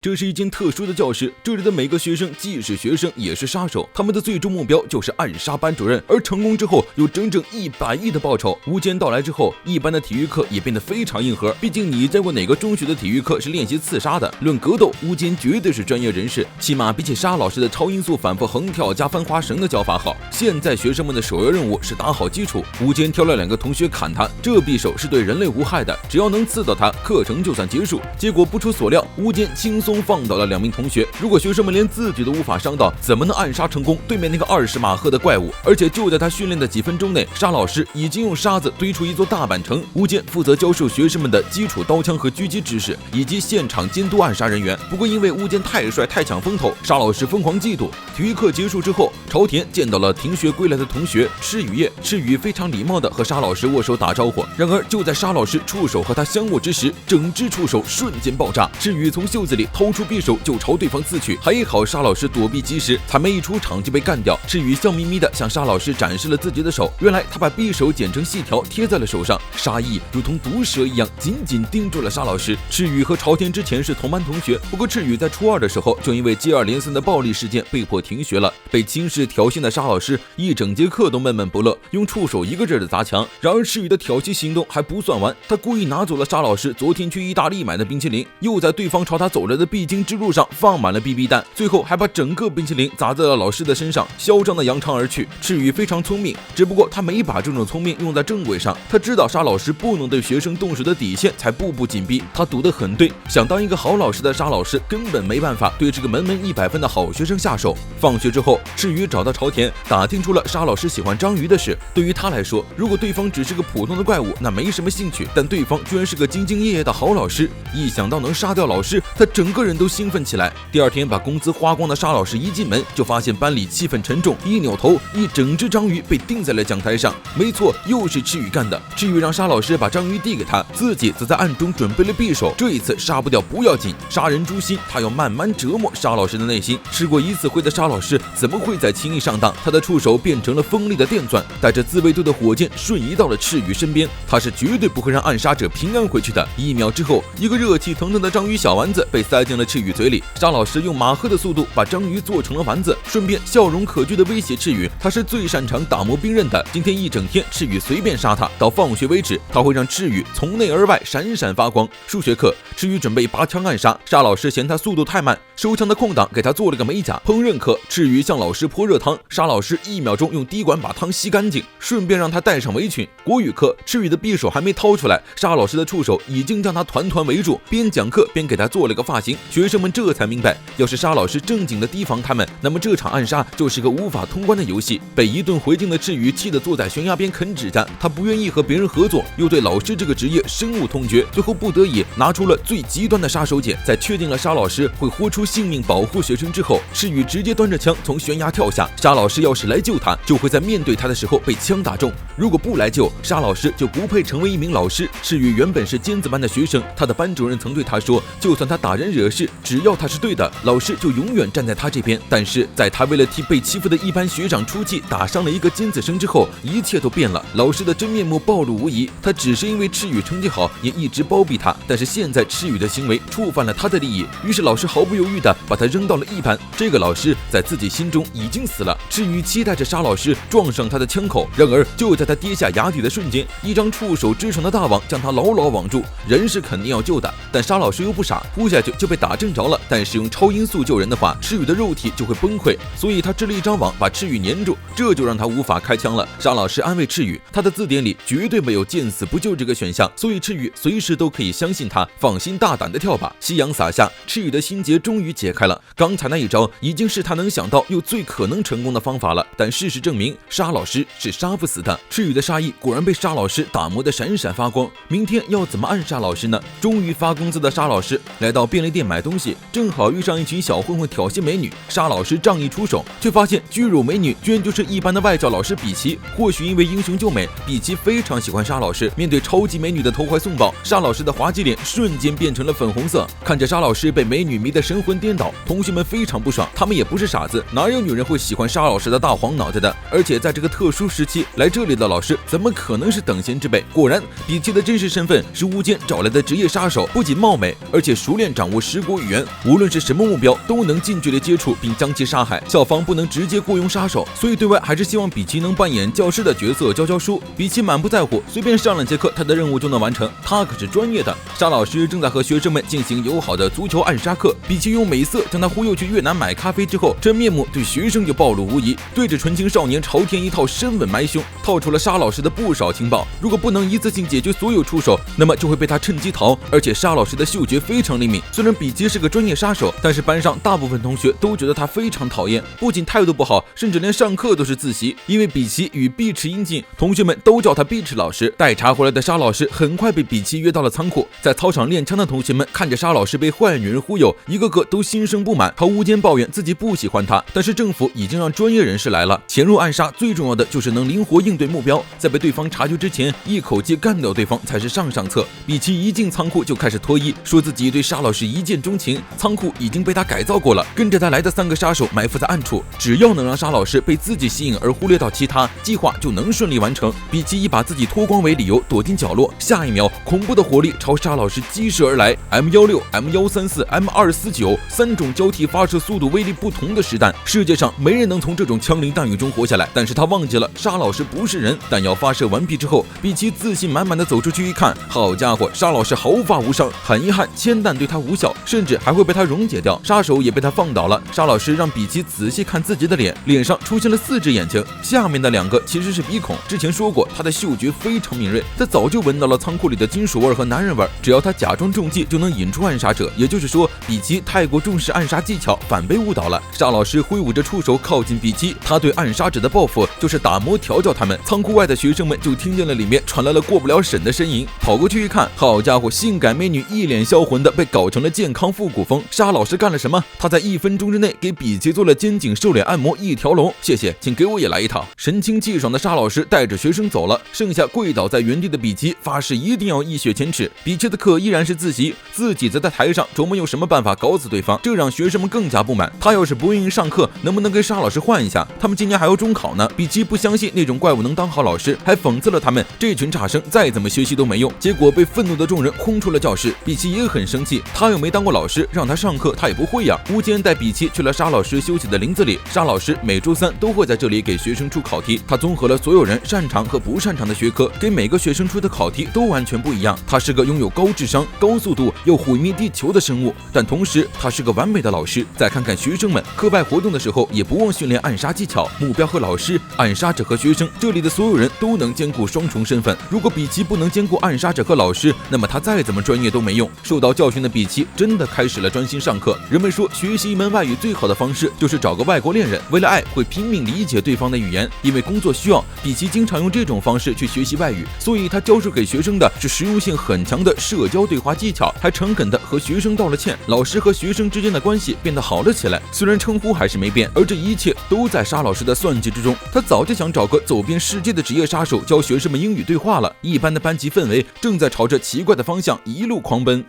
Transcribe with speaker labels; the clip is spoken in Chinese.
Speaker 1: 这是一间特殊的教室，这里的每个学生既是学生也是杀手，他们的最终目标就是暗杀班主任，而成功之后有整整100亿的报酬。无间到来之后，一般的体育课也变得非常硬核，毕竟你见过哪个中学的体育课是练习刺杀的？论格斗，无间绝对是专业人士，起码比起沙老师的超音速反复横跳加翻花绳的教法好。现在学生们的首要任务是打好基础，无间挑了2个同学砍他，这匕首是对人类无害的，只要能刺到他，课程就算结束。结果不出所料，无间轻松放倒了2名同学。如果学生们连自己都无法伤到，怎么能暗杀成功对面那个20马赫的怪物？而且就在他训练的几分钟内，沙老师已经用沙子堆出一座大阪城。无间负责教授学生们的基础刀枪和狙击知识，以及现场监督暗杀人员。不过因为无间太帅太抢风头，沙老师疯狂嫉妒。体育课结束之后，朝田见到了停学归来的同学赤羽叶，赤羽非常礼貌地和沙老师握手打招呼。然而就在沙老师触手和他相握之时，整只触手瞬间爆炸，赤羽从袖子里掏出匕首就朝对方刺去，还好沙老师躲避及时，才没一出场就被干掉。赤羽笑眯眯地向沙老师展示了自己的手，原来他把匕首剪成细条贴在了手上，杀意如同毒蛇一样紧紧盯住了沙老师。赤羽和朝天之前是同班同学，不过赤羽在初2的时候就因为接二连三的暴力事件被迫停学了。被轻视挑衅的沙老师一整节课都闷闷不乐，用触手一个劲儿的砸墙。然而赤羽的挑衅行动还不算完，他故意拿走了沙老师昨天去意大利买的冰淇淋，又在对方朝他走来的必经之路上放满了 BB 弹，最后还把整个冰淇淋砸在了老师的身上，嚣张的扬长而去。赤羽非常聪明，只不过他没把这种聪明用在正轨上，他知道沙老师不能对学生动手的底线，才步步紧逼。他赌得很对，想当一个好老师的沙老师根本没办法对这个门100分的好学生下手。放学之后，赤羽找到朝田，打听出了沙老师喜欢章鱼的事。对于他来说，如果对方只是个普通的怪物，那没什么兴趣，但对方居然是个兢兢业业的好老师，一想到能杀掉老师，他整个人都兴奋起来。第2天把工资花光的沙老师一进门就发现班里气氛沉重，一扭头，一整只章鱼被钉在了讲台上。没错，又是赤羽干的。赤羽让沙老师把章鱼递给他，自己则在暗中准备了匕首。这一次杀不掉不要紧，杀人诛心，他要慢慢折磨沙老师的内心。吃过1次灰的沙老师怎么会再轻易上当？他的触手变成了锋利的电钻，带着自卫队的火箭瞬移到了赤羽身边。他是绝对不会让暗杀者平安回去的。1秒之后，一个热气腾腾的章鱼小丸子被塞进了赤羽嘴里。沙老师用马赫的速度把章鱼做成了丸子，顺便笑容可掬的威胁赤羽，他是最擅长打磨兵刃的。今天一整天，赤羽随便杀他，到放学为止，他会让赤羽从内而外闪闪发光。数学课，赤羽准备拔枪暗杀，沙老师嫌他速度太慢，收枪的空档给他做了个美甲。烹饪课，赤羽向老师泼热汤，沙老师1秒钟用滴管把汤吸干净，顺便让他戴上围裙。国语课，赤羽的匕首还没掏出来，沙老师的触手已经将他团团围住，边讲课边给他做了个发型。学生们这才明白，要是沙老师正经的提防他们，那么这场暗杀就是个无法通关的游戏。被一顿回敬的赤羽气得坐在悬崖边啃指甲，他不愿意和别人合作，又对老师这个职业深恶痛绝，最后不得已拿出了最极端的杀手锏。在确定了沙老师会豁出性命保护学生之后，赤羽直接端着枪从悬崖跳下。沙老师要是来救他，就会在面对他的时候被枪打中；如果不来救，沙老师就不配成为一名老师。赤羽原本是尖子班的学生，他的班主任曾对他说，就算他打人惹事，只要他是对的，老师就永远站在他这边。但是在他为了替被欺负的一班学长出气，打伤了一个尖子生之后，一切都变了，老师的真面目暴露无遗。他只是因为赤羽成绩好，也一直包庇他，但是现在赤羽的行为触犯了他的利益，于是老师毫不犹豫地把他扔到了一班。这个老师在自己心中已经死了。赤羽期待着沙老师撞上他的枪口，然而就在他跌下崖底的瞬间，一张触手织成的大网将他牢牢网住。人是肯定要救的，但沙老师又不傻，扑下去就被打正着了。但是用超音速救人的话，赤羽的肉体就会崩溃，所以他织了一张网把赤羽粘住，这就让他无法开枪了。沙老师安慰赤羽，他的字典里绝对没有见死不救这个选项，所以赤羽随时都可以相信他，放心大胆的跳吧。夕阳洒下，赤羽的心结终于解开了。刚才那一招已经是他能想到又最可能成功的方法了，但事实证明沙老师是杀不死的。赤羽的杀意果然被沙老师打磨得闪闪发光。明天要怎么暗杀老师呢？终于发工资的沙老师来到便利店买东西，正好遇上一群小混混挑衅美女。沙老师仗义出手，却发现巨乳美女居然就是一般的外教老师比奇。或许因为英雄救美，比奇非常喜欢沙老师。面对超级美女的投怀送抱，沙老师的滑稽脸瞬间变成了粉红色。看着沙老师被美女迷得神魂颠倒，同学们非常不爽，他们也不是傻子，哪有女人会喜欢沙老师的大黄脑袋的？而且在这个特殊时期来这里的老师怎么可能是等闲之辈？果然，比奇的真实身份是无间找来的职业杀手，不仅貌美，而且熟练掌握10国语言，无论是什么目标都能近距离接触并将其杀害。校方不能直接雇佣杀手，所以对外还是希望比奇能扮演教师的角色教书。比奇满不在乎，随便上2节课他的任务就能完成，他可是专业的。沙老师正在和学生们进行友好的足球暗杀课，比奇用美色将他忽悠去越南买咖啡之后，真面目对学生就暴露无遗，对着纯情少年朝天一套深吻埋胸，套出了沙老师的不少情报。如果不能一次性解决所有出手，那么就会被他趁机逃。而且沙老师的嗅觉非常灵敏，虽然比奇是个专业杀手，但是班上大部分同学都觉得他非常讨厌，不仅态度不好，甚至连上课都是自习。因为比奇与碧池英近，同学们都叫他碧池老师。带茶回来的沙老师很快被比奇约到了仓库，在操场练枪的同学们看着沙老师被坏女人忽悠，一个个都心生不满，他无间抱怨自己不喜欢他。但是政府已经让专业人士来了，潜入暗杀最重要的就是能灵活应对目标，在被对方察觉之前一口气干掉对方才是上策。比奇一进仓库就开始脱衣，说自己对沙老师一见钟情，仓库已经被他改造过了，跟着他来的3个杀手埋伏在暗处，只要能让沙老师被自己吸引而忽略到其他，计划就能顺利完成。比奇以把自己脱光为理由躲进角落，下一秒恐怖的火力朝沙老师激射而来， M16、M134、M249 3种交替发射速度威力不同的实弹，世界上没人能从这种枪林弹雨中活下来。但是他忘记了沙老师不是人。弹药发射完毕之后，比奇自信满满的走出去一看，好家伙，沙老师毫发无伤。很遗憾，铅弹对他无效，甚至还会被他溶解掉，杀手也被他放倒了。沙老师让比奇仔细看自己的脸，脸上出现了4只眼睛，下面的2个其实是鼻孔。之前说过他的嗅觉非常敏锐，他早就闻到了仓库里的金属味和男人味，只要他假装中计就能引出暗杀者。也就是说，比奇太过重视暗杀技巧，反被误导了。沙老师挥舞着触手靠近比奇，他对暗杀者的报复就是打磨调教他们。仓库外的学生们就听见了里面传来了过不了审的呻吟，跑过去一看，好家伙，性感美女一脸销魂的被搞成了健康复古风。沙老师干了什么？他在1分钟之内给比奇做了肩颈瘦脸按摩1条龙，谢谢，请给我也来一套。神清气爽的沙老师带着学生走了，剩下跪倒在原地的比奇发誓一定要一雪前耻。比奇的课依然是自习，自己则在台上琢磨用什么办法搞死对方，这让学生们更加不满。他要是不愿意上课，能不能跟沙老师换一下？他们今年还要中考呢。比奇不相信那种怪物能当好老师，还讽刺了他们这群差生再怎么学习都没用，结果被愤怒的众人轰出了教室。比奇也很生气，他又没当过老师，让他上课他也不会呀。吴坚带比奇去了沙老师休息的林子里，沙老师每周3都会在这里给学生出考题，他综合了所有人擅长和不擅长的学科，给每个学生出的考题都完全不一样。他是个拥有高智商、高速度又毁灭地球的生物，但同时他是个完美的老师。再看看学生们，课外活动的时候也不忘训练暗杀技巧，目标和老师、暗杀者和学生，这里的所有人都能兼顾双重身份。如果比奇不能兼顾暗杀者和老师，那么他再怎么专业都没用。受到教训的比奇真的开始了专心上课。人们说学习一门外语最好的方式就是找个外国恋人，为了爱会拼命理解对方的语言。因为工作需要，比奇经常用这种方式去学习外语，所以他教授给学生的是实用性很强的社交对话技巧，还诚恳地和学生道了歉。老师和学生之间的关系变得好了起来，虽然称呼还是没变，而这一切都在沙老师的算计之中。他早就想找个走遍世界的职业杀手教学生们英语对话了。一般的班级氛围正在朝着奇怪的方向一路狂奔。